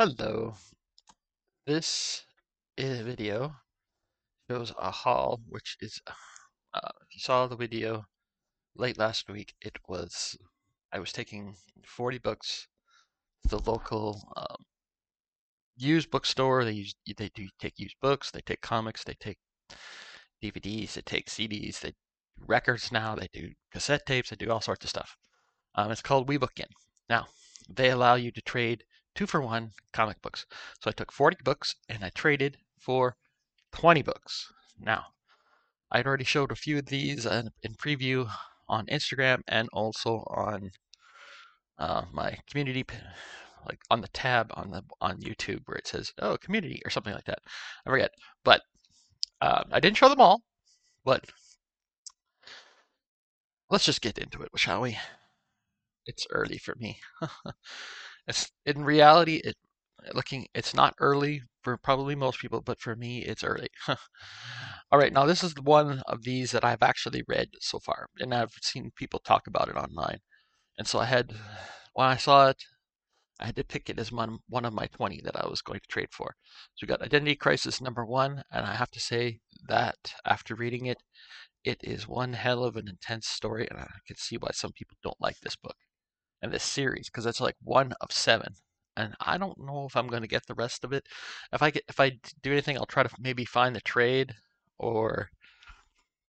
Hello. This video shows a haul, which is, if you saw the video late last week, I was taking 40 books to the local used bookstore. They do take used books, they take comics, they take DVDs, they take CDs, they do records now, they do cassette tapes, they do all sorts of stuff. It's called WeBookIn. Now, they allow you to trade 2-for-1 comic books. So I took 40 books and I traded for 20 books. Now, I'd already showed a few of these in preview on Instagram and also on my community, like on the tab on YouTube where it says "Oh, community" or something like that. I forget, but I didn't show them all. But let's just get into it, shall we? It's early for me. It's in reality, it's not early for probably most people, but for me, it's early. All right, now this is one of these that I've actually read so far, and I've seen people talk about it online. And so when I saw it, I had to pick it as one of my 20 that I was going to trade for. So we got Identity Crisis #1, and I have to say that after reading it, it is one hell of an intense story, and I can see why some people don't like this book and this series because it's like one of 7. And I don't know if I'm going to get the rest of it. If I do anything, I'll try to maybe find the trade or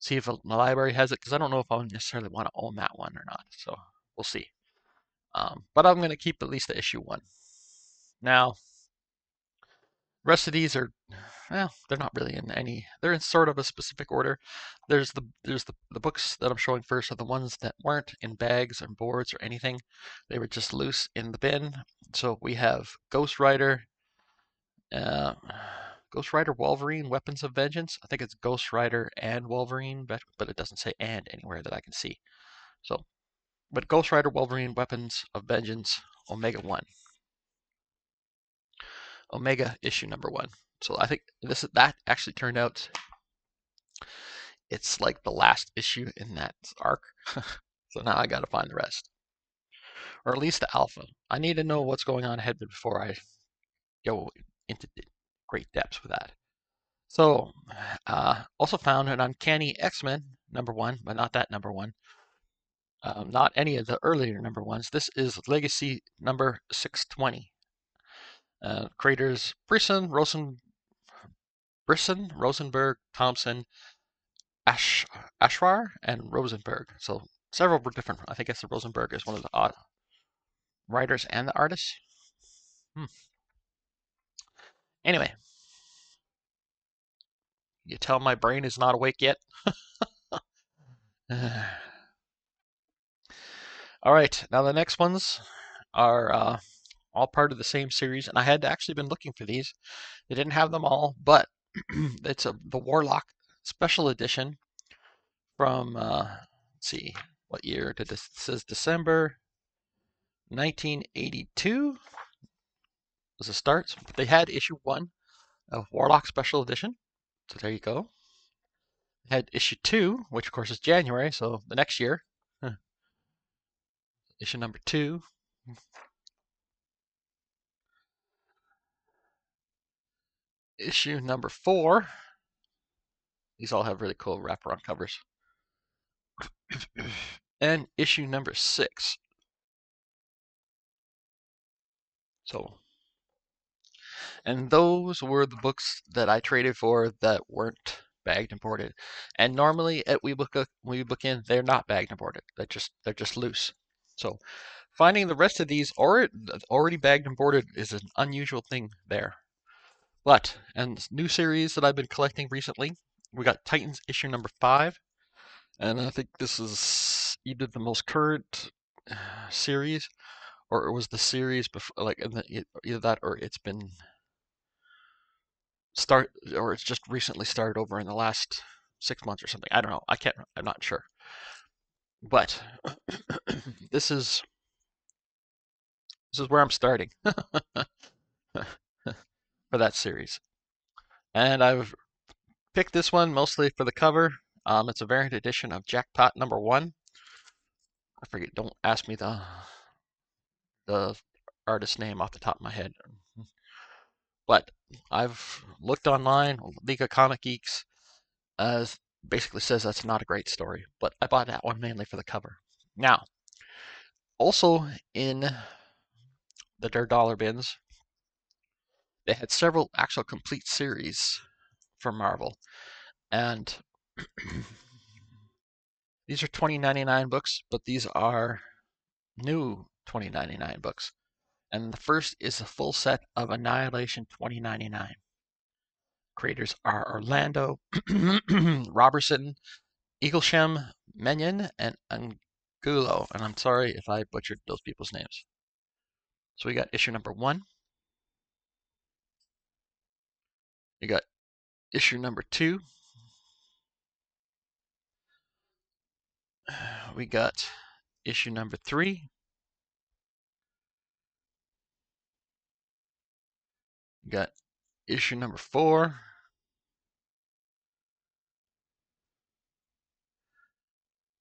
see if my library has it because I don't know if I necessarily want to own that one or not. So we'll see. But I'm going to keep at least the issue 1. Now, the rest of these are, well, they're not really in any. They're in sort of a specific order. There's the books that I'm showing first are the ones that weren't in bags or boards or anything. They were just loose in the bin. So we have uh, Ghost Rider Wolverine Weapons of Vengeance. I think it's Ghost Rider and Wolverine, but it doesn't say and anywhere that I can see. So, but Ghost Rider Wolverine Weapons of Vengeance Omega 1. Omega issue #1. So I think that actually turned out it's like the last issue in that arc. So now I got to find the rest, or at least the alpha. I need to know what's going on ahead before I go into great depths with that. So, also found an Uncanny X-Men #1, but not that #1. Not any of the earlier #1s. This is Legacy number 620. Creators Brisson, Rosenberg, Thompson, Ashrar, and Rosenberg. So several different. I think the Rosenberg is one of the writers and the artists. Anyway, you tell my brain is not awake yet. All right, now the next ones are all part of the same series, and I had actually been looking for these. They didn't have them all, but it's the Warlock Special Edition from let's see, what year did this? It says December 1982 was the start. But they had issue 1 of Warlock Special Edition, so there you go. They had issue 2, which of course is January, so the next year. Issue #2. Issue #4. These all have really cool wraparound covers. And issue #6. So, and those were the books that I traded for that weren't bagged and boarded. And normally at WeBookIn, they're not bagged and boarded. They're just loose. So, finding the rest of these already bagged and boarded is an unusual thing there. But, and this new series that I've been collecting recently, we got Titans issue #5, and I think this is either the most current series, or it was the series before, like either that, or it's just recently started over in the last 6 months or something. I don't know. I'm not sure. But this is where I'm starting for that series, and I've picked this one mostly for the cover. It's a variant edition of Jackpot #1. I forget. Don't ask me the artist name off the top of my head. But I've looked online, League of Comic Geeks basically says that's not a great story, but I bought that one mainly for the cover. Now, also in their dollar bins, they had several actual complete series for Marvel, and these are 2099 books, but these are new 2099 books. And the first is a full set of Annihilation 2099. Creators are Orlando Robertson, Eaglesham, Menyon, and Angulo. And I'm sorry if I butchered those people's names. So we got issue number 1. We got issue number 2. We got issue number 3. We got issue number 4.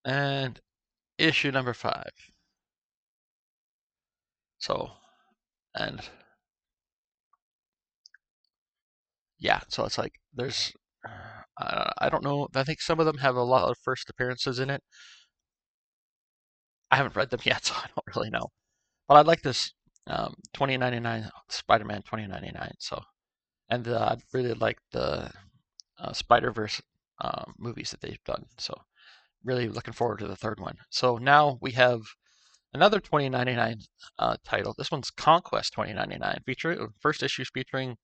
And issue number 5. So, and yeah, so it's like there's, I don't know, I think some of them have a lot of first appearances in it. I haven't read them yet, so I don't really know. But I like this 2099 Spider-Man 2099. So, and I really like the Spider-Verse movies that they've done. So, really looking forward to the third one. So now we have another 2099 title. This one's Conquest 2099, featuring first issues featuring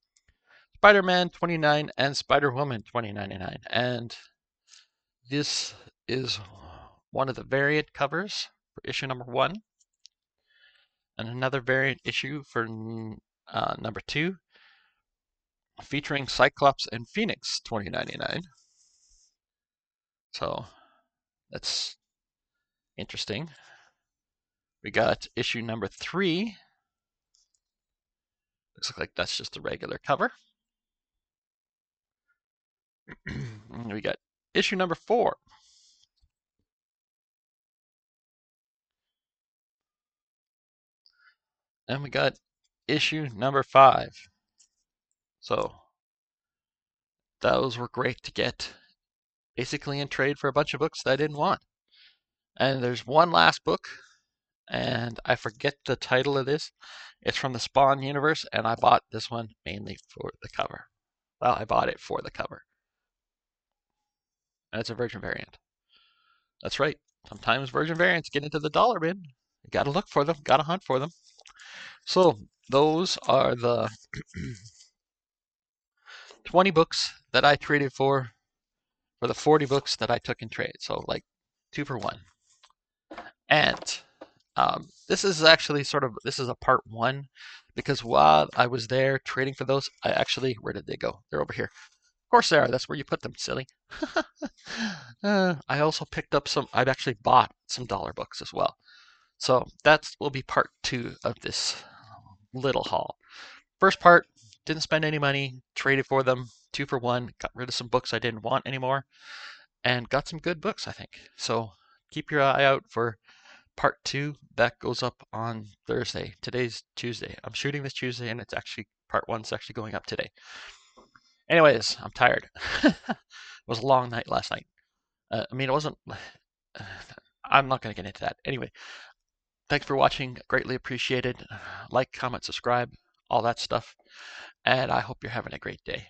Spider-Man 29 and Spider-Woman 2099. And this is one of the variant covers for issue number 1, and another variant issue for number 2, featuring Cyclops and Phoenix 2099. So that's interesting. We got issue number 3. Looks like that's just a regular cover. We got issue number 4. And we got issue number 5. So those were great to get basically in trade for a bunch of books that I didn't want. And there's one last book, and I forget the title of this. It's from the Spawn universe, and I bought this one mainly for the cover. Well, I bought it for the cover. And it's a Virgin variant. That's right. Sometimes Virgin variants get into the dollar bin. You gotta look for them, gotta hunt for them. So those are the 20 books that I traded for the 40 books that I took in trade. So like 2 for 1. And this is actually this is a part 1, because while I was there trading for those, I actually, where did they go? They're over here. Of course they are. That's where you put them, silly. I also picked up I've actually bought some dollar books as well. So that will be part 2 of this little haul. First part, didn't spend any money, traded for them, 2 for 1, got rid of some books I didn't want anymore, and got some good books, I think. So keep your eye out for part 2. That goes up on Thursday. Today's Tuesday. I'm shooting this Tuesday, and it's actually part 1's actually going up today. Anyways, I'm tired. It was a long night last night. I mean, it wasn't. I'm not going to get into that. Anyway, thanks for watching. Greatly appreciated. Like, comment, subscribe, all that stuff. And I hope you're having a great day.